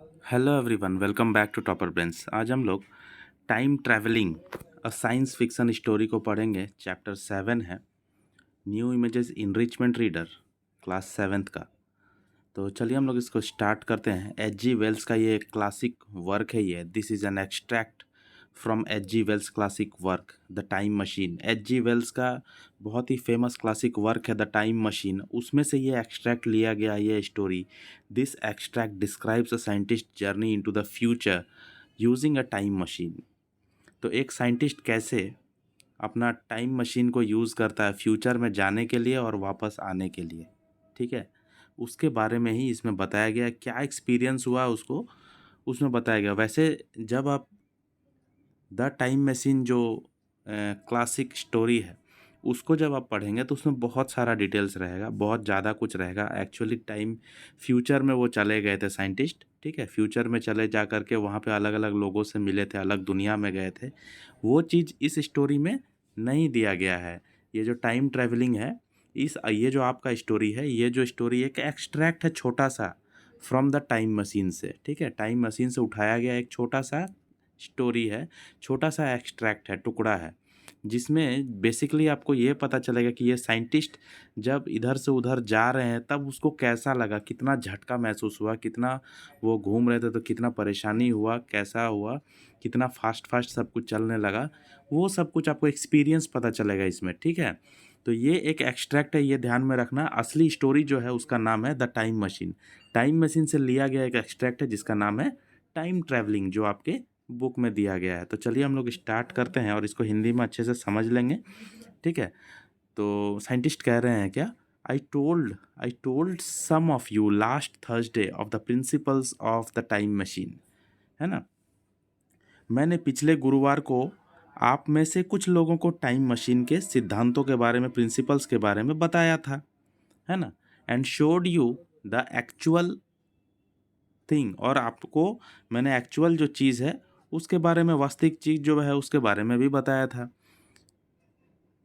Hello everyone, welcome back to Topper Brains. आज हम लोग time travelling a science fiction story को पढ़ेंगे। चैप्टर 7 है new images enrichment reader, class 7th का। तो चलिए हम लोग इसको स्टार्ट करते हैं। एच जी वेल्स का ये क्लासिक वर्क है। ये this is an extract from H G Wells classic work the time machine. H G Wells का बहुत ही फेमस क्लासिक वर्क है द टाइम मशीन, उसमें से ये एक्सट्रैक्ट लिया गया ये story. This extract describes a scientist journey into the future using a time machine. तो एक साइंटिस्ट कैसे अपना टाइम मशीन को यूज़ करता है फ्यूचर में जाने के लिए और वापस आने के लिए, ठीक है। उसके बारे में ही इसमें बताया गया है। क्या एक्सपीरियंस हुआ उसको, उसमें बताया गया। वैसे जब आप द टाइम मशीन जो क्लासिक स्टोरी है उसको जब आप पढ़ेंगे तो उसमें बहुत सारा डिटेल्स रहेगा, बहुत ज़्यादा कुछ रहेगा। एक्चुअली टाइम फ्यूचर में वो चले गए थे साइंटिस्ट, ठीक है। फ्यूचर में चले जा कर के वहाँ पे अलग अलग लोगों से मिले थे, अलग दुनिया में गए थे। वो चीज़ इस स्टोरी में नहीं दिया गया है। ये जो टाइम ट्रैवलिंग है, इस ये जो आपका स्टोरी है, ये जो स्टोरी एक एक्सट्रैक्ट है छोटा सा फ्रॉम द टाइम मशीन से, ठीक है। टाइम मशीन से उठाया गया एक छोटा सा स्टोरी है, छोटा सा एक्सट्रैक्ट है, टुकड़ा है, जिसमें बेसिकली आपको ये पता चलेगा कि ये साइंटिस्ट जब इधर से उधर जा रहे हैं तब उसको कैसा लगा, कितना झटका महसूस हुआ, कितना वो घूम रहे थे तो कितना परेशानी हुआ, कैसा हुआ, कितना फास्ट फास्ट सब कुछ चलने लगा, वो सब कुछ आपको एक्सपीरियंस पता चलेगा इसमें, ठीक है। तो ये एक एक्सट्रैक्ट है, ये ध्यान में रखना। असली स्टोरी जो है उसका नाम है the time machine. Time machine से लिया गया एक एक्सट्रैक्ट है जिसका नाम है टाइम ट्रैवलिंग, जो आपके बुक में दिया गया है। तो चलिए हम लोग स्टार्ट करते हैं और इसको हिंदी में अच्छे से समझ लेंगे, ठीक है। तो साइंटिस्ट कह रहे हैं क्या, I told some of you last Thursday of the principles of the time machine, है ना। मैंने पिछले गुरुवार को आप में से कुछ लोगों को टाइम मशीन के सिद्धांतों के बारे में, प्रिंसिपल्स के बारे में बताया था, है ना। And showed you the actual thing, और आपको मैंने एक्चुअल जो चीज़ है उसके बारे में, वास्तविक चीज़ जो है उसके बारे में भी बताया था।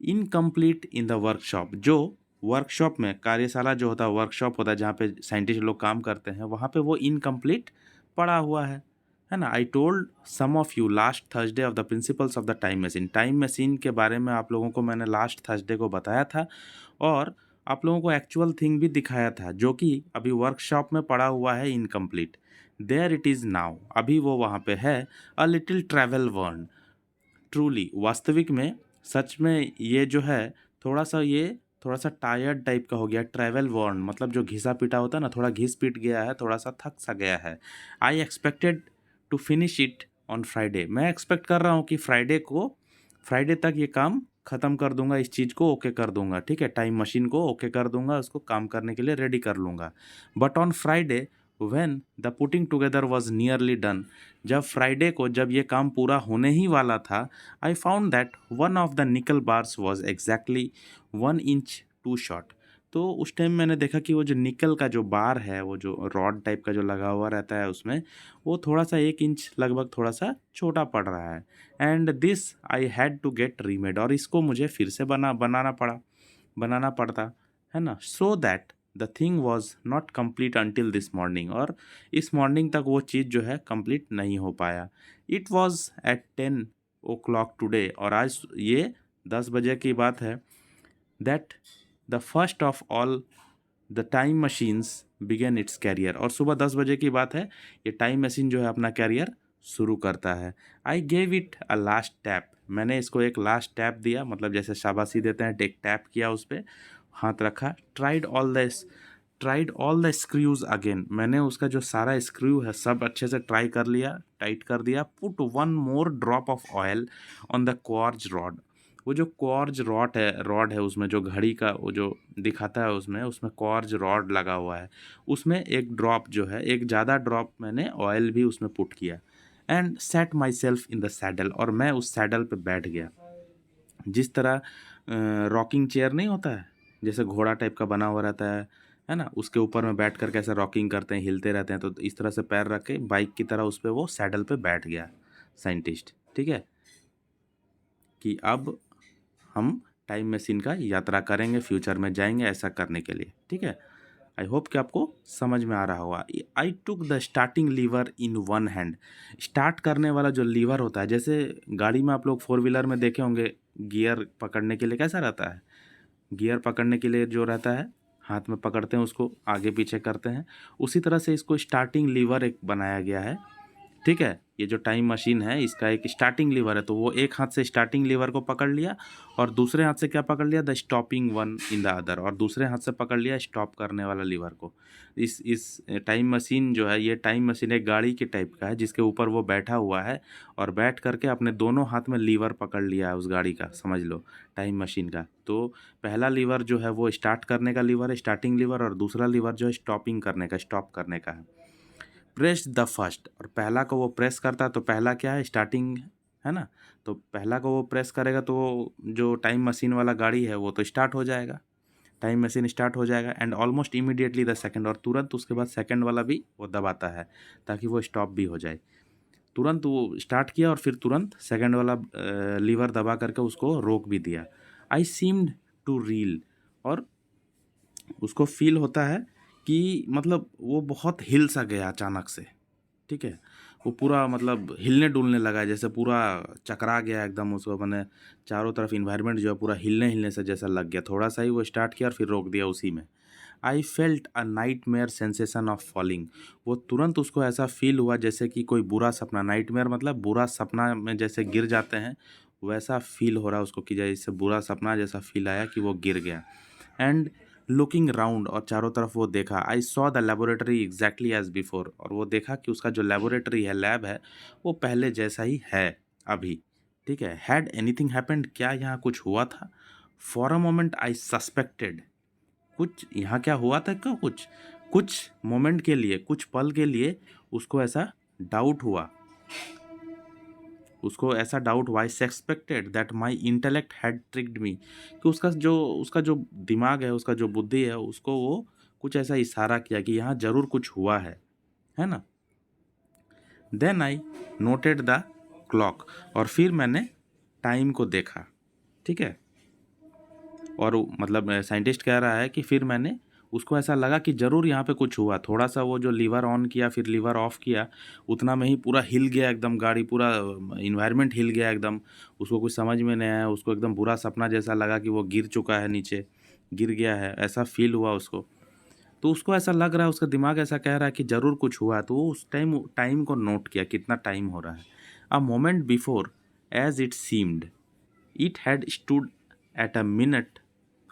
इनकम्प्लीट इन द वर्कशॉप, जो वर्कशॉप में कार्यशाला जो होता है, वर्कशॉप होता है जहाँ पे साइंटिस्ट लोग काम करते हैं, वहाँ पे वो इनकम्प्लीट पड़ा हुआ है ना। I told some of you last Thursday of the principles of the time machine. Time machine के बारे में आप लोगों को मैंने लास्ट थर्सडे को बताया था, और आप लोगों को एक्चुअल थिंग भी दिखाया था जो कि अभी वर्कशॉप में पड़ा हुआ है incomplete. There it is now, अभी वो वहाँ पे है। A little travel worn, truly, वास्तविक में, सच में ये जो है थोड़ा सा, ये थोड़ा सा टायर्ड टाइप का हो गया। ट्रैवल वॉर्न मतलब जो घिसा पिटा होता है ना, थोड़ा घिस पिट गया है, थोड़ा सा थक सा गया है। I expected to finish it on Friday, मैं एक्सपेक्ट कर रहा हूँ कि फ्राइडे तक ये काम ख़त्म कर दूंगा, इस चीज़ को ओके कर दूंगा, ठीक है। टाइम मशीन को ओके कर दूंगा, उसको काम करने के लिए रेडी कर लूँगा। But on Friday when the putting together was nearly done, जब फ्राइडे को जब ये काम पूरा होने ही वाला था, I found that one of the nickel bars was exactly 1 inch too short. तो उस टाइम मैंने देखा कि वो जो निकल का जो बार है, वो जो रॉड टाइप का जो लगा हुआ रहता है उसमें, वो थोड़ा सा 1 इंच लगभग थोड़ा सा छोटा पड़ रहा है। And this I had to get remade, और इसको मुझे फिर से बनाना पड़ता, है ना। So that the thing was not complete until this morning, और इस मॉर्निंग तक वो चीज़ जो है कंप्लीट नहीं हो पाया। It was at 10 o'clock today, और आज ये 10 बजे की बात है, that the first of all the time machines began its career, और सुबह 10 बजे की बात है, ये टाइम मशीन जो है अपना कैरियर शुरू करता है। I gave it a last tap, मैंने इसको एक लास्ट टैप दिया, मतलब जैसे शाबाशी देते हैं, एक टैप किया उस पर, हाथ रखा। Tried all the screws again, मैंने उसका जो सारा स्क्रू है सब अच्छे से ट्राई कर लिया, टाइट कर दिया। Put one more drop of oil on the quartz rod, वो जो क्वार्ज रॉड है उसमें जो घड़ी का वो जो दिखाता है, उसमें उसमें क्वार्ज रॉड लगा हुआ है, उसमें एक ड्रॉप जो है, एक ज़्यादा ड्रॉप मैंने ऑयल भी उसमें पुट किया। And set my self in the saddle, और मैं उस सैडल पे बैठ गया। जिस तरह रॉकिंग चेयर नहीं होता है, जैसे घोड़ा टाइप का बना हुआ रहता है ना, उसके ऊपर में बैठ कर कैसे रॉकिंग करते हैं, हिलते रहते हैं, तो इस तरह से पैर रख के बाइक की तरह उस पर वो सैडल पे बैठ गया साइंटिस्ट, ठीक है। कि अब हम टाइम मशीन का यात्रा करेंगे, फ्यूचर में जाएंगे ऐसा करने के लिए, ठीक है। आई होप कि आपको समझ में आ रहा होगा। I took the starting lever in one hand. Start करने वाला जो लीवर होता है, जैसे गाड़ी में आप लोग फोर व्हीलर में देखे होंगे, गियर पकड़ने के लिए कैसा रहता है, गियर पकड़ने के लिए जो रहता है हाथ में पकड़ते हैं, उसको आगे पीछे करते हैं। उसी तरह से इसको स्टार्टिंग लीवर एक बनाया गया है। ठीक है, ये जो टाइम मशीन है इसका एक स्टार्टिंग लीवर है, तो वो एक हाथ से स्टार्टिंग लीवर को पकड़ लिया और दूसरे हाथ से क्या पकड़ लिया, the stopping one in the other, और दूसरे हाथ से पकड़ लिया स्टॉप करने वाला लीवर को। इस टाइम मशीन जो है, ये टाइम मशीन एक गाड़ी के टाइप का है जिसके ऊपर वो बैठा हुआ है और बैठ करके अपने दोनों हाथ में लीवर पकड़ लिया है उस गाड़ी का, समझ लो, टाइम मशीन का। तो पहला लीवर जो है वो स्टार्ट करने का लीवर है, स्टार्टिंग लीवर, और दूसरा लीवर जो है स्टॉपिंग करने का, स्टॉप करने का है। प्रेस द फर्स्ट, और पहला को वो प्रेस करता है, तो पहला क्या है, स्टार्टिंग है ना, तो पहला को वो प्रेस करेगा तो जो टाइम मशीन वाला गाड़ी है वो तो स्टार्ट हो जाएगा, टाइम मशीन स्टार्ट हो जाएगा। And almost immediately the second, और तुरंत उसके बाद सेकंड वाला भी वो दबाता है ताकि वो स्टॉप भी हो जाए। तुरंत वो स्टार्ट किया और फिर तुरंत सेकंड वाला लीवर दबा करके उसको रोक भी दिया। आई सीम्ड टू रील, और उसको फील होता है कि मतलब वो बहुत हिल सा गया अचानक से। ठीक है, वो पूरा मतलब हिलने डुलने लगा, जैसे पूरा चकरा गया एकदम, उसको मैंने चारों तरफ इन्वायरमेंट जो है पूरा हिलने हिलने से जैसा लग गया। थोड़ा सा ही वो स्टार्ट किया और फिर रोक दिया उसी में। I felt a nightmare sensation of falling, वो तुरंत उसको ऐसा फील हुआ जैसे कि कोई बुरा सपना, नाइटमेयर मतलब बुरा सपना में जैसे गिर जाते हैं, वैसा फील हो रहा उसको कि जैसे बुरा सपना जैसा फील आया कि वो गिर गया। एंड लुकिंग राउंड, और चारों तरफ वो देखा। I saw the laboratory exactly as before, और वो देखा कि उसका जो लेबोरेटरी है, लैब है, वो पहले जैसा ही है अभी। ठीक है, हैड एनीथिंग हैपेंड, क्या यहाँ कुछ हुआ था। For a moment I suspected, कुछ यहाँ क्या हुआ था, क्या कुछ कुछ मोमेंट के लिए, कुछ पल के लिए उसको ऐसा डाउट हुआ, उसको ऐसा डाउट हुआ। I suspected that my intellect had tricked me, कि उसका जो दिमाग है, उसका जो बुद्धि है, उसको वो कुछ ऐसा इशारा किया कि यहाँ जरूर कुछ हुआ है ना। Then I noted the clock, और फिर मैंने टाइम को देखा। ठीक है, और मतलब साइंटिस्ट कह रहा है कि फिर मैंने उसको ऐसा लगा कि ज़रूर यहाँ पे कुछ हुआ। थोड़ा सा वो जो लीवर ऑन किया फिर लीवर ऑफ किया, उतना में ही पूरा हिल गया एकदम गाड़ी, पूरा इन्वायरमेंट हिल गया एकदम। उसको कुछ समझ में नहीं आया, उसको एकदम बुरा सपना जैसा लगा कि वो गिर चुका है, नीचे गिर गया है, ऐसा फील हुआ उसको। तो उसको ऐसा लग रहा है, उसका दिमाग ऐसा कह रहा है कि ज़रूर कुछ हुआ है, तो वो उस टाइम को नोट किया, कितना टाइम हो रहा है। A moment before, as it seemed, it had stood at a minute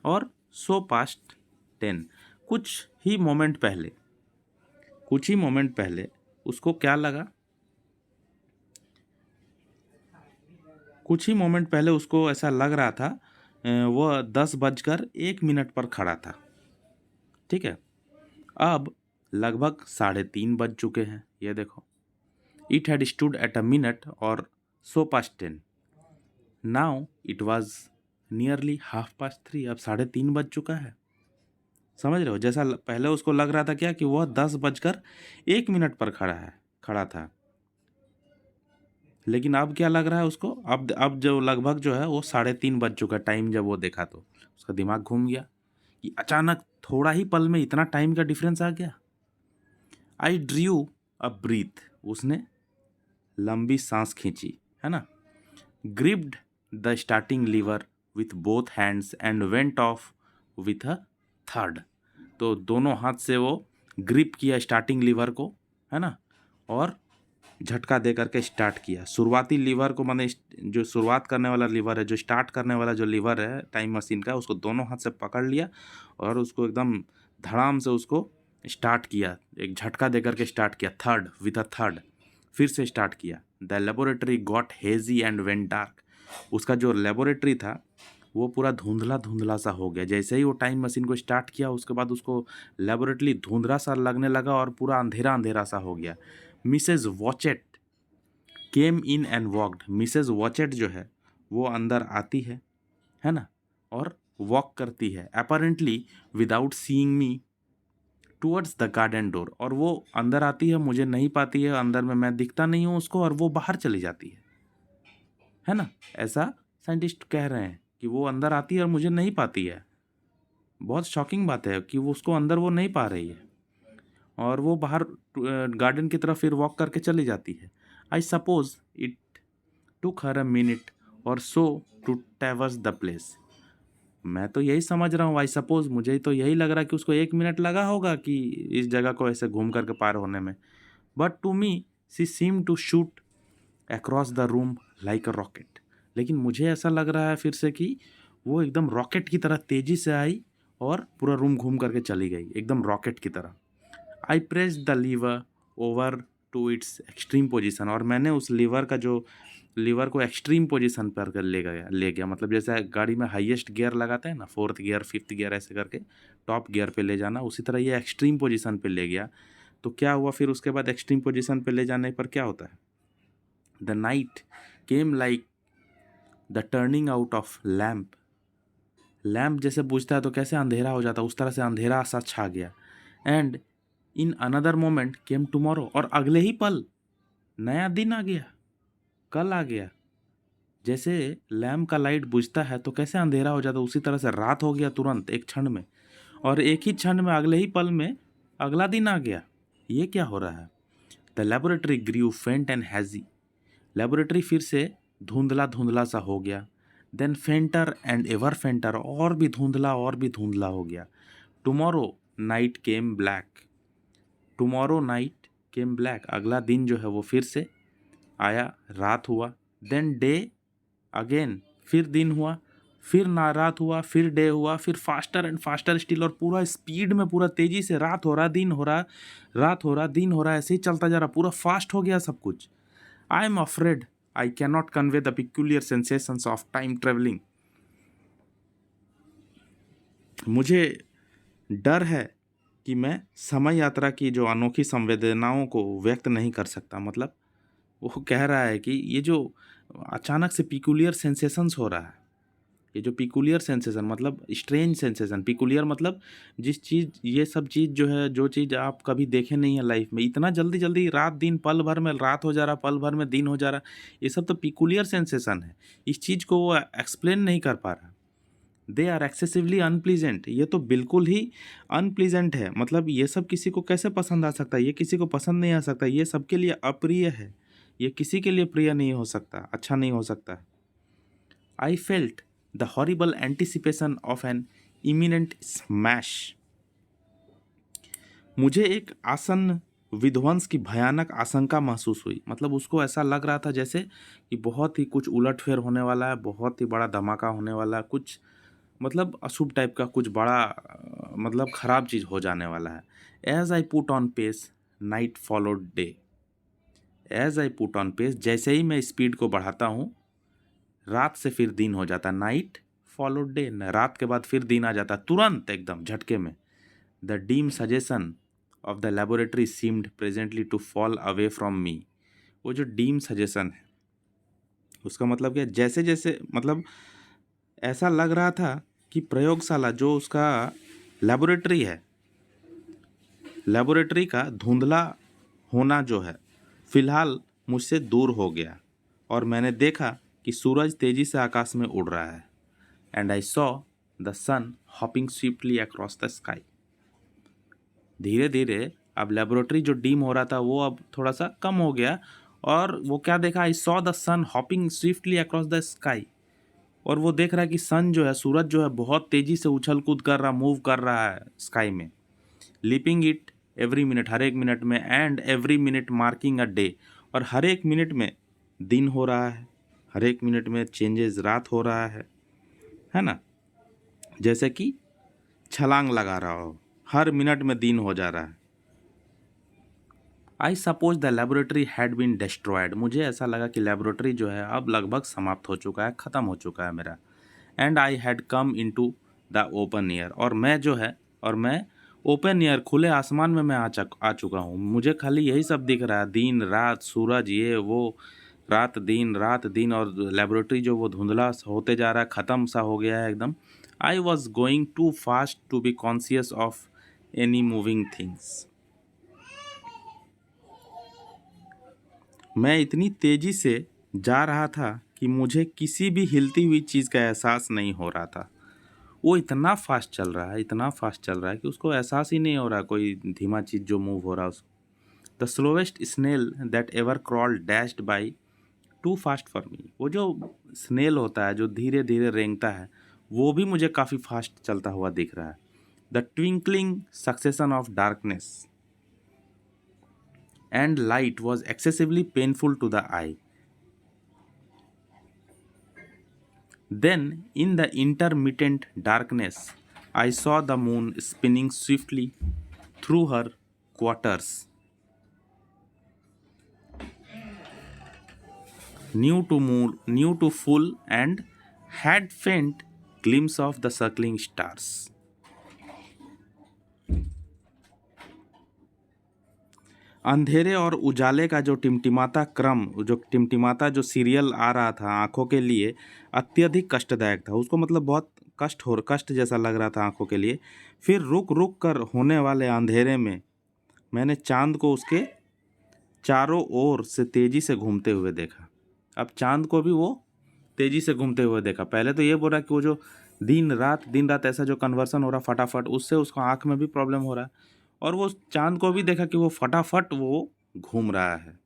और सो पास्ट 10। कुछ ही मोमेंट पहले उसको क्या लगा, कुछ ही मोमेंट पहले उसको ऐसा लग रहा था वह 10 बजकर 1 मिनट पर खड़ा था। ठीक है, अब लगभग 3:30 बज चुके हैं, ये देखो। It had stood at a minute और so past 10, now it was nearly 3:30, अब 3:30 बज चुका है। समझ रहे हो, जैसा पहले उसको लग रहा था क्या कि वह 10 बजकर 1 मिनट पर खड़ा था, लेकिन अब क्या लग रहा है उसको, अब जो लगभग जो है वो 3:30 बज चुका टाइम। जब वो देखा तो उसका दिमाग घूम गया कि अचानक थोड़ा ही पल में इतना टाइम का डिफरेंस आ गया। आई ड्रू अ ब्रीथ, उसने लंबी सांस खींची, है ना। Gripped the starting lever with both hands and went off with a third, तो दोनों हाथ से वो ग्रिप किया स्टार्टिंग लीवर को, है ना, और झटका दे करके स्टार्ट किया। शुरुआती लीवर को, माने जो शुरुआत करने वाला लीवर है, जो स्टार्ट करने वाला जो लीवर है टाइम मशीन का, उसको दोनों हाथ से पकड़ लिया और उसको एकदम धड़ाम से उसको स्टार्ट किया, एक झटका दे करके स्टार्ट किया, थर्ड विद अ थर्ड, फिर से स्टार्ट किया। The laboratory got hazy and went dark, उसका जो लेबोरेटरी था वो पूरा धुंधला धुंधला सा हो गया। जैसे ही वो टाइम मशीन को स्टार्ट किया उसके बाद उसको लेबोरेटरी धुंधला सा लगने लगा और पूरा अंधेरा अंधेरा सा हो गया। Mrs Watchett came in and walked, Mrs Watchett जो है वो अंदर आती है ना, और वॉक करती है apparently without seeing me towards the garden door, और वो अंदर आती है, मुझे नहीं पाती है, अंदर में मैं दिखता नहीं हूँ उसको, और वो बाहर चली जाती है ना। ऐसा साइंटिस्ट कह रहे हैं कि वो अंदर आती है और मुझे नहीं पाती है, बहुत शॉकिंग बात है कि वो उसको अंदर वो नहीं पा रही है और वो बाहर गार्डन की तरफ फिर वॉक करके चली जाती है। I suppose it took her a minute और सो टू ट्रैवर्स द प्लेस। मैं तो यही समझ रहा हूँ, आई सपोज मुझे तो यही लग रहा है कि उसको 1 मिनट लगा होगा कि इस जगह को ऐसे घूम करके पार होने में। But to me she seem to shoot across the room like a rocket. लेकिन मुझे ऐसा लग रहा है फिर से कि वो एकदम रॉकेट की तरह तेजी से आई और पूरा रूम घूम करके चली गई, एकदम रॉकेट की तरह। I press the lever over to its extreme position, और मैंने उस लीवर को एक्सट्रीम पोजीशन पर कर ले गया मतलब जैसे गाड़ी में हाईएस्ट गियर लगाते हैं ना, 4th गियर 5th गियर ऐसे करके टॉप गियर पे ले जाना, उसी तरह ये एक्सट्रीम पोजीशन पे ले गया। तो क्या हुआ फिर उसके बाद एक्सट्रीम पोजीशन पे ले जाने पर क्या होता है? The night came like the turning out of lamp. Lamp जैसे बुझता है तो कैसे अंधेरा हो जाता है, उस तरह से अंधेरा सा छा गया। And in another moment came tomorrow, और अगले ही पल नया दिन आ गया, कल आ गया। जैसे लैम्प का लाइट बुझता है तो कैसे अंधेरा हो जाता है, उसी तरह से रात हो गया तुरंत एक क्षण में, और एक ही क्षण में अगले ही पल में अगला दिन आ गया। ये क्या हो रहा है? The laboratory grew faint and hazy. Laboratory फिर से धुंधला धुंधला सा हो गया। Then fainter and ever fainter, और भी धुंधला हो गया। Tomorrow night came black. Tomorrow night came black, अगला दिन जो है वो फिर से आया, रात हुआ। देन डे अगेन, फिर दिन हुआ, फिर ना रात हुआ, फिर डे हुआ, फिर फास्टर एंड फास्टर स्टिल, और पूरा स्पीड में, पूरा तेजी से रात हो रहा, दिन हो रहा, रात हो रहा, दिन हो रहा, ऐसे ही चलता जा रहा, पूरा फास्ट हो गया सब कुछ। I am afraid I can not convey the peculiar sensations of time travelling. मुझे डर है कि मैं समय यात्रा की जो अनोखी संवेदनाओं को व्यक्त नहीं कर सकता। मतलब वो कह रहा है कि ये जो अचानक से पिकुलियर सेंसेशंस हो रहा है, ये जो पिकुलियर सेंसेशन मतलब स्ट्रेंज सेंसेशन, पिकुलियर मतलब जिस चीज़, ये सब चीज़ जो है, जो चीज़ आप कभी देखे नहीं है लाइफ में, इतना जल्दी जल्दी रात दिन, पल भर में रात हो जा रहा, पल भर में दिन हो जा रहा, ये सब तो पिकुलियर सेंसेशन है। इस चीज़ को वो एक्सप्लेन नहीं कर पा रहा। दे आर एक्सेसिवली अनप्लीजेंट, ये तो बिल्कुल ही अनप्लीजेंट है। मतलब ये सब किसी को कैसे पसंद आ सकता है? ये किसी को पसंद नहीं आ सकता, ये सबके लिए अप्रिय है, ये किसी के लिए प्रिय नहीं हो सकता, अच्छा नहीं हो सकता। I felt the horrible anticipation of an imminent smash. मुझे एक आसन्न विध्वंस की भयानक आशंका महसूस हुई। मतलब उसको ऐसा लग रहा था जैसे कि बहुत ही कुछ उलटफेर होने वाला है, बहुत ही बड़ा धमाका होने वाला है, कुछ मतलब अशुभ टाइप का कुछ बड़ा मतलब खराब चीज़ हो जाने वाला है। As I put on pace night followed day. As I put on pace, जैसे ही मैं स्पीड को बढ़ाता हूँ, रात से फिर दिन हो जाता। नाइट फॉलोड डे, रात के बाद फिर दिन आ जाता तुरंत एकदम झटके में। The dim suggestion of the laboratory seemed presently to fall away from me. वो जो डीम सजेशन है उसका मतलब क्या? जैसे जैसे मतलब ऐसा लग रहा था कि प्रयोगशाला जो उसका लेबोरेटरी है, लेबोरेटरी का धुंधला होना जो है फिलहाल मुझसे दूर हो गया, और मैंने देखा कि सूरज तेजी से आकाश में उड़ रहा है। And I saw the sun hopping swiftly across the sky. धीरे धीरे अब लेबोरेटरी जो डीम हो रहा था वो अब थोड़ा सा कम हो गया, और वो क्या देखा? I saw the sun hopping swiftly across the sky. और वो देख रहा है कि सन जो है, सूरज जो है, बहुत तेजी से उछल कूद कर रहा, मूव कर रहा है स्काई में, लीपिंग इट एवरी मिनट, हर एक मिनट में, and every minute marking a day, और हर एक मिनट में दिन हो रहा है, हर एक मिनट में चेंजेस, रात हो रहा है ना? जैसे कि छलांग लगा रहा हो, हर मिनट में दिन हो जा रहा है। I suppose the laboratory had been destroyed. मुझे ऐसा लगा कि लेबोरेटरी जो है अब लगभग समाप्त हो चुका है, ख़त्म हो चुका है मेरा। And I had come into the open air, और मैं जो है, और मैं ओपन एयर, खुले आसमान में मैं आ चुका हूँ। मुझे खाली यही सब दिख रहा है, दिन रात, सूरज, ये वो, रात दिन, और लेबोरेटरी जो वो धुंधला होते जा रहा है, ख़त्म सा हो गया है एकदम। I was going too fast to be conscious of any moving things. मैं इतनी तेजी से जा रहा था कि मुझे किसी भी हिलती हुई चीज़ का एहसास नहीं हो रहा था। वो इतना फास्ट चल रहा है, इतना फास्ट चल रहा है कि उसको एहसास ही नहीं हो रहा कोई धीमा चीज़ जो मूव हो रहा है उसको। The slowest snail that ever crawl dashed by too fast for me. वो जो स्नेल होता है जो धीरे धीरे रेंगता है, वो भी मुझे काफ़ी फास्ट चलता हुआ दिख रहा है। The twinkling succession of darkness and light was excessively painful to the eye. Then, in the intermittent darkness, I saw the moon spinning swiftly through her quarters, new to full, and had faint glimpse of the circling stars. अंधेरे और उजाले का जो टिमटिमाता क्रम, जो टिमटिमाता जो serial आ रहा था आंखों के लिए अत्यधिक कष्टदायक था। उसको मतलब बहुत कष्ट जैसा लग रहा था आंखों के लिए। फिर रुक रुक कर होने वाले अंधेरे में मैंने चांद को उसके चारों ओर से तेजी से घूमते हुए देखा। अब चांद को भी वो तेजी से घूमते हुए देखा। पहले तो ये बोल रहा कि वो जो दिन रात ऐसा जो कन्वर्सन हो रहा फटाफट, उससे उसको आँख में भी प्रॉब्लम हो रहा है, और वो चांद को भी देखा कि वो फटाफट वो घूम रहा है।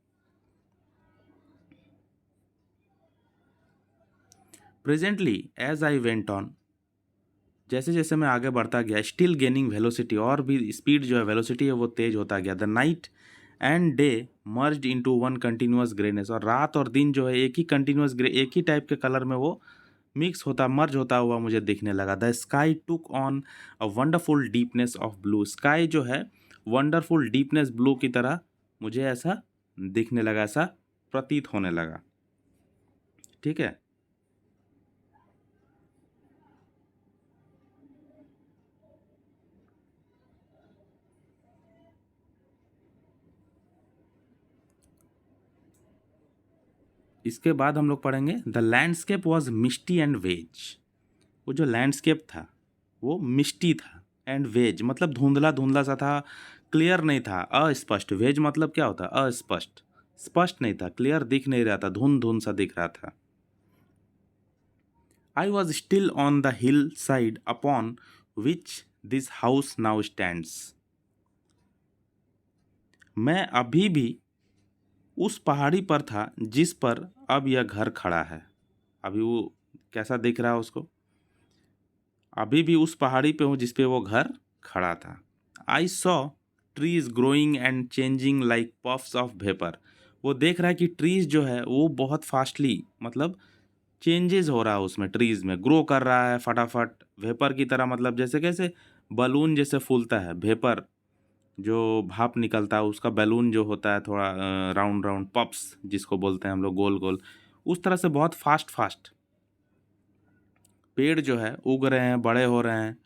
Presently as I went on, जैसे जैसे मैं आगे बढ़ता गया, स्टिल गेनिंग वेलोसिटी, और भी स्पीड जो है वेलोसिटी है वो तेज होता गया। The night and day merged into one continuous greyness, और रात और दिन जो है एक ही कंटिन्यूअस ग्रे, एक ही टाइप के कलर में वो मर्ज होता हुआ मुझे दिखने लगा। The sky took on a wonderful deepness of blue, sky जो है वंडरफुल डीपनेस ब्लू की तरह मुझे ऐसा दिखने लगा, ऐसा प्रतीत होने लगा। ठीक है। इसके बाद हम लोग पढ़ेंगे the landscape was misty and vague. वो जो लैंडस्केप था वो मिस्टी था, एंड वेज मतलब धुंधला धुंधला सा था, क्लियर नहीं था, अस्पष्ट। वेज मतलब क्या होता है? अस्पष्ट, स्पष्ट नहीं था, क्लियर दिख नहीं रहा था, धुंध धुंध सा दिख रहा था। I was still on the hill side upon which this house now stands. मैं अभी भी उस पहाड़ी पर था जिस पर अब यह घर खड़ा है। अभी वो कैसा दिख रहा है उसको? अभी भी उस पहाड़ी पे हूँ जिस पे वो घर खड़ा था। I saw trees growing and changing like puffs of vapour. वो देख रहा है कि ट्रीज जो है वो बहुत फास्टली मतलब चेंजेस हो रहा है उसमें, ट्रीज में ग्रो कर रहा है फटाफट, वेपर की तरह, मतलब जैसे कैसे बलून जैसे फूलता है, वेपर जो भाप निकलता है उसका बैलून जो होता है थोड़ा राउंड राउंड पप्स जिसको बोलते हैं हम लोग, गोल गोल, उस तरह से बहुत फास्ट फास्ट पेड़ जो है उग रहे हैं, बड़े हो रहे हैं।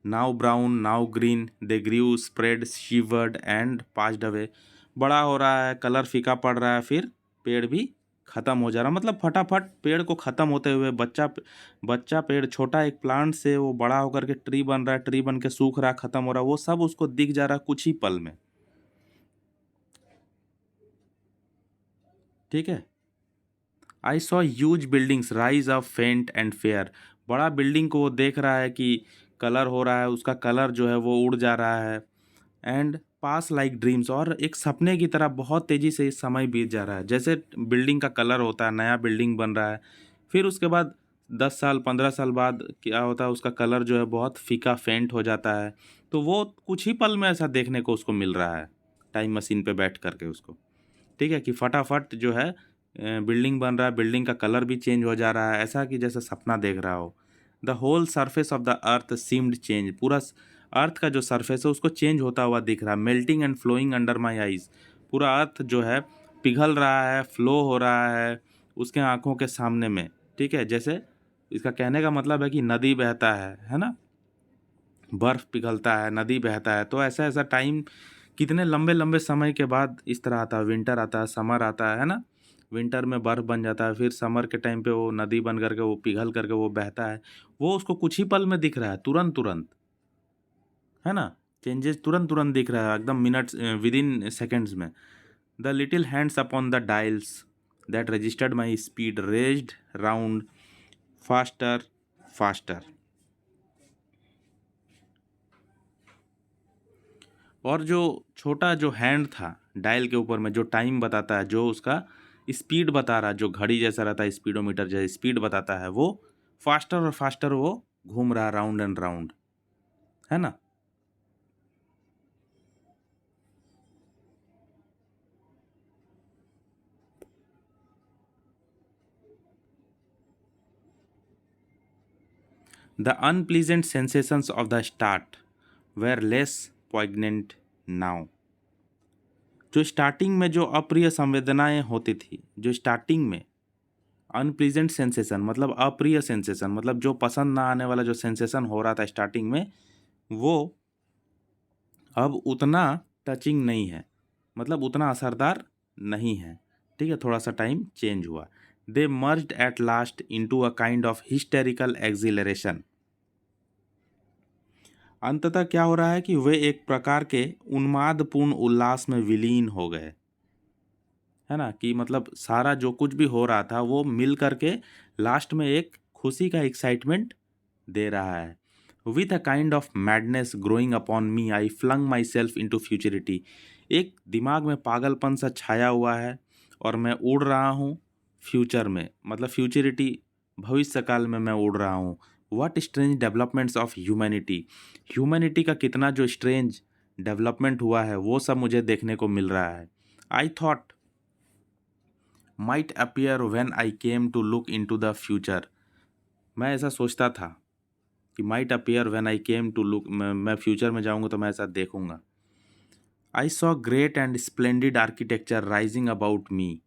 Now brown now green they grew spread shivered and passed away. बड़ा हो रहा है, कलर फीका पड़ रहा है, फिर पेड़ भी ख़त्म हो जा रहा है। मतलब फटाफट पेड़ को ख़त्म होते हुए बच्चा पेड़, छोटा एक प्लांट से वो बड़ा होकर के ट्री बन रहा है, ट्री बन के सूख रहा है, ख़त्म हो रहा है, वो सब उसको दिख जा रहा है कुछ ही पल में। ठीक है। I saw huge buildings rise of फेंट एंड फेयर। बड़ा बिल्डिंग को वो देख रहा है कि कलर हो रहा है, उसका कलर जो है वो उड़ जा रहा है। एंड पास लाइक ड्रीम्स, और एक सपने की तरह बहुत तेज़ी से इस समय बीत जा रहा है। जैसे बिल्डिंग का कलर होता है, नया बिल्डिंग बन रहा है, फिर उसके बाद 10 साल 15 साल बाद क्या होता है, उसका कलर जो है बहुत फीका फेंट हो जाता है। तो वो कुछ ही पल में ऐसा देखने को उसको मिल रहा है टाइम मशीन पे बैठ करके उसको। ठीक है, कि फटाफट जो है बिल्डिंग बन रहा है, बिल्डिंग का कलर भी चेंज हो जा रहा है, ऐसा कि जैसे सपना देख रहा हो। The whole surface of the earth seemed change. पूरा अर्थ का जो सरफेस है उसको चेंज होता हुआ दिख रहा है। Melting and flowing under my eyes. पूरा अर्थ जो है पिघल रहा है, फ्लो हो रहा है उसके आंखों के सामने में। ठीक है, जैसे इसका कहने का मतलब है कि नदी बहता है ना, बर्फ़ पिघलता है, नदी बहता है, तो ऐसा ऐसा टाइम कितने लंबे लंबे समय के बाद इस तरह आता है। विंटर आता है, समर आता है ना, विंटर में बर्फ़ बन जाता है, फिर समर के टाइम पे वो नदी बन करके वो पिघल करके वो बहता है। वो उसको कुछ ही पल में दिख रहा है, तुरंत तुरंत, है ना, चेंजेस तुरंत तुरंत दिख रहा है, एकदम मिनट्स, विद इन सेकेंड्स में। The little hands upon the dials that registered my speed raised round faster faster. और जो छोटा जो हैंड था डायल के ऊपर में, जो टाइम बताता है, जो उसका स्पीड बता रहा है, जो घड़ी जैसा रहता है, स्पीडोमीटर जैसा स्पीड बताता है, वो फास्टर और फास्टर वो घूम रहा राउंड एंड राउंड, है ना। The unpleasant sensations of the start were less poignant now. जो स्टार्टिंग में जो अप्रिय संवेदनाएं होती थी, जो स्टार्टिंग में अनप्लीजेंट सेंसेशन मतलब अप्रिय सेंसेशन, मतलब जो पसंद ना आने वाला जो सेंसेशन हो रहा था स्टार्टिंग में, वो अब उतना टचिंग नहीं है, मतलब उतना असरदार नहीं है। ठीक है, थोड़ा सा टाइम चेंज हुआ। They merged at last into a kind of hysterical acceleration. अंततः क्या हो रहा है कि वे एक प्रकार के उन्मादपूर्ण उल्लास में विलीन हो गए, है ना। कि मतलब सारा जो कुछ भी हो रहा था वो मिल करके लास्ट में एक खुशी का एक्साइटमेंट दे रहा है। With a kind of madness growing upon me I flung myself into futurity. एक दिमाग में पागलपन सा छाया हुआ है और मैं उड़ रहा हूँ फ्यूचर में, मतलब फ्यूचरिटी, भविष्य काल में मैं उड़ रहा हूँ। What strange developments of humanity. Humanity का कितना जो स्ट्रेंज डेवलपमेंट हुआ है वो सब मुझे देखने को मिल रहा है। I thought might appear when I came to look into the future. मैं ऐसा सोचता था कि might appear when I came to look, मैं फ्यूचर में जाऊंगा तो मैं ऐसा देखूंगा। I saw great and splendid architecture rising about me.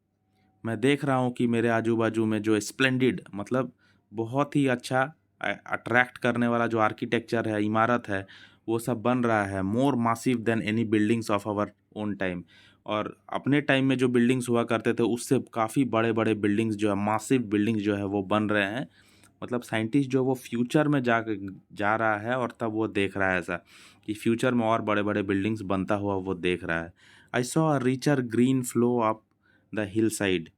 मैं देख रहा हूँ कि मेरे आजू बाजू में जो स्प्लेंडिड मतलब बहुत ही अच्छा अट्रैक्ट करने वाला जो आर्किटेक्चर है, इमारत है, वो सब बन रहा है। More massive than any buildings of our own time. और अपने टाइम में जो बिल्डिंग्स हुआ करते थे उससे काफ़ी बड़े बड़े बिल्डिंग्स जो है, मासिव बिल्डिंग्स जो है वो बन रहे हैं। मतलब साइंटिस्ट जो वो फ्यूचर में जा रहा है और तब वो देख रहा है ऐसा कि फ्यूचर में और बड़े बड़े बिल्डिंग्स बनता हुआ वो देख रहा है। I saw a richer green flow up the hillside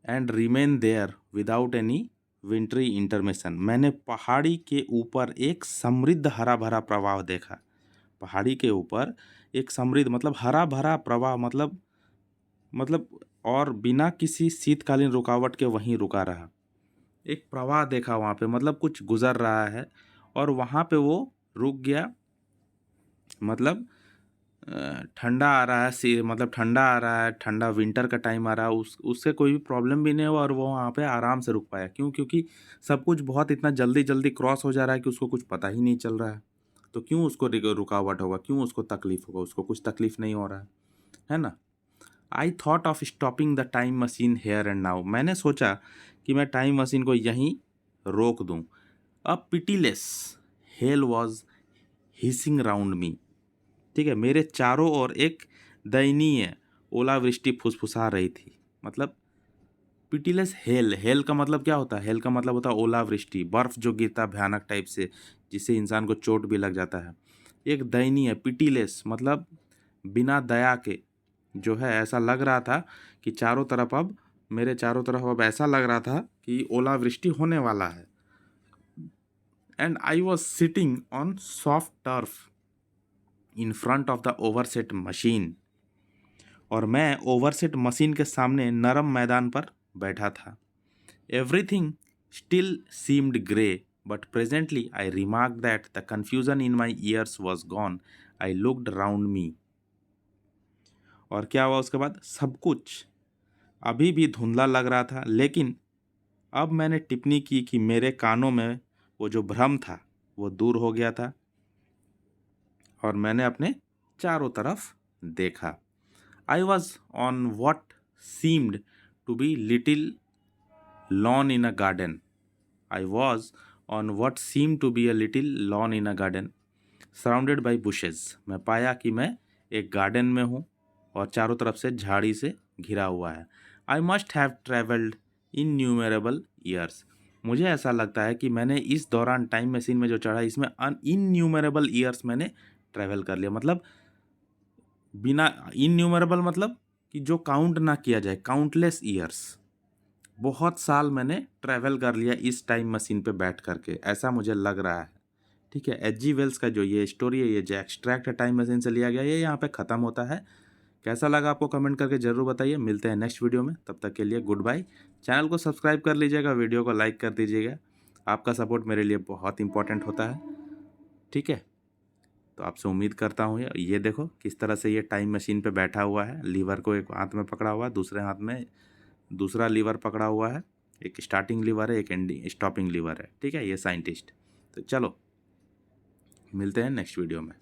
and remain there without any wintry intermission. मैंने पहाड़ी के ऊपर एक समृद्ध हरा भरा प्रवाह देखा। पहाड़ी के ऊपर एक समृद्ध मतलब हरा भरा प्रवाह, मतलब और बिना किसी शीतकालीन रुकावट के वहीं रुका रहा। एक प्रवाह देखा वहाँ पे, मतलब कुछ गुजर रहा है और वहाँ पे वो रुक गया। मतलब ठंडा आ रहा है, मतलब ठंडा आ रहा है, ठंडा विंटर का टाइम आ रहा है, उससे कोई भी प्रॉब्लम भी नहीं हुआ और वो वहाँ पे आराम से रुक पाया। क्यों? क्योंकि सब कुछ बहुत इतना जल्दी जल्दी क्रॉस हो जा रहा है कि उसको कुछ पता ही नहीं चल रहा है। तो क्यों उसको रुकावट होगा, क्यों उसको तकलीफ होगा, उसको कुछ तकलीफ नहीं हो रहा है ना। I thought of stopping the time machine here and now. मैंने सोचा कि मैं टाइम मशीन को यहीं रोक दूं। A pitiless hail was hissing round me. ठीक है, मेरे चारों ओर एक दयनीय ओलावृष्टि फुसफुसा रही थी। मतलब पिटीलेस हेल, हेल का मतलब क्या होता है? हेल का मतलब होता है ओलावृष्टि, बर्फ जो गिरता है भयानक टाइप से, जिससे इंसान को चोट भी लग जाता है। एक दयनीय, पिटीलेस मतलब बिना दया के जो है, ऐसा लग रहा था कि चारों तरफ अब मेरे चारों तरफ अब ऐसा लग रहा था कि ओलावृष्टि होने वाला है। And I was sitting on soft turf in front of the overset machine. और मैं ओवरसेट मशीन के सामने नरम मैदान पर बैठा था। Everything still seemed grey but presently I remark that the confusion in my ears was gone. I looked round me. और क्या हुआ उसके बाद? सब कुछ अभी भी धुंधला लग रहा था, लेकिन अब मैंने टिप्पणी की कि मेरे कानों में वो जो भ्रम था वो दूर हो गया था और मैंने अपने चारों तरफ देखा। I was on what seemed to be little lawn in a garden. I was on what seem to be a little lawn in a garden surrounded by bushes. मैं पाया कि मैं एक गार्डन में हूँ और चारों तरफ से झाड़ी से घिरा हुआ है। I must have travelled innumerable years. मुझे ऐसा लगता है कि मैंने इस दौरान टाइम मशीन में जो चढ़ा इसमें इनन्यूमरेबल ईयर्स मैंने ट्रैवल कर लिया। मतलब बिना, इनन्यूमरेबल मतलब कि जो काउंट ना किया जाए, काउंटलेस ईयर्स। बहुत साल मैंने ट्रैवल कर लिया इस टाइम मशीन पे बैठ करके, ऐसा मुझे लग रहा है। ठीक है, एच.जी. वेल्स का जो ये स्टोरी है, ये जो एक्सट्रैक्ट है टाइम मशीन से लिया गया, ये यहाँ पे ख़त्म होता है। कैसा लगा आपको कमेंट करके ज़रूर बताइए। मिलते हैं नेक्स्ट वीडियो में, तब तक के लिए गुड बाय। चैनल को सब्सक्राइब कर लीजिएगा, वीडियो को लाइक कर दीजिएगा। आपका सपोर्ट मेरे लिए बहुत इंपॉर्टेंट होता है। ठीक है, तो आपसे उम्मीद करता हूँ। ये देखो किस तरह से ये टाइम मशीन पे बैठा हुआ है, लीवर को एक हाथ में पकड़ा हुआ है, दूसरे हाथ में दूसरा लीवर पकड़ा हुआ है। एक स्टार्टिंग लीवर है, एक एंडिंग स्टॉपिंग लीवर है। ठीक है, ये साइंटिस्ट। तो चलो मिलते हैं नेक्स्ट वीडियो में।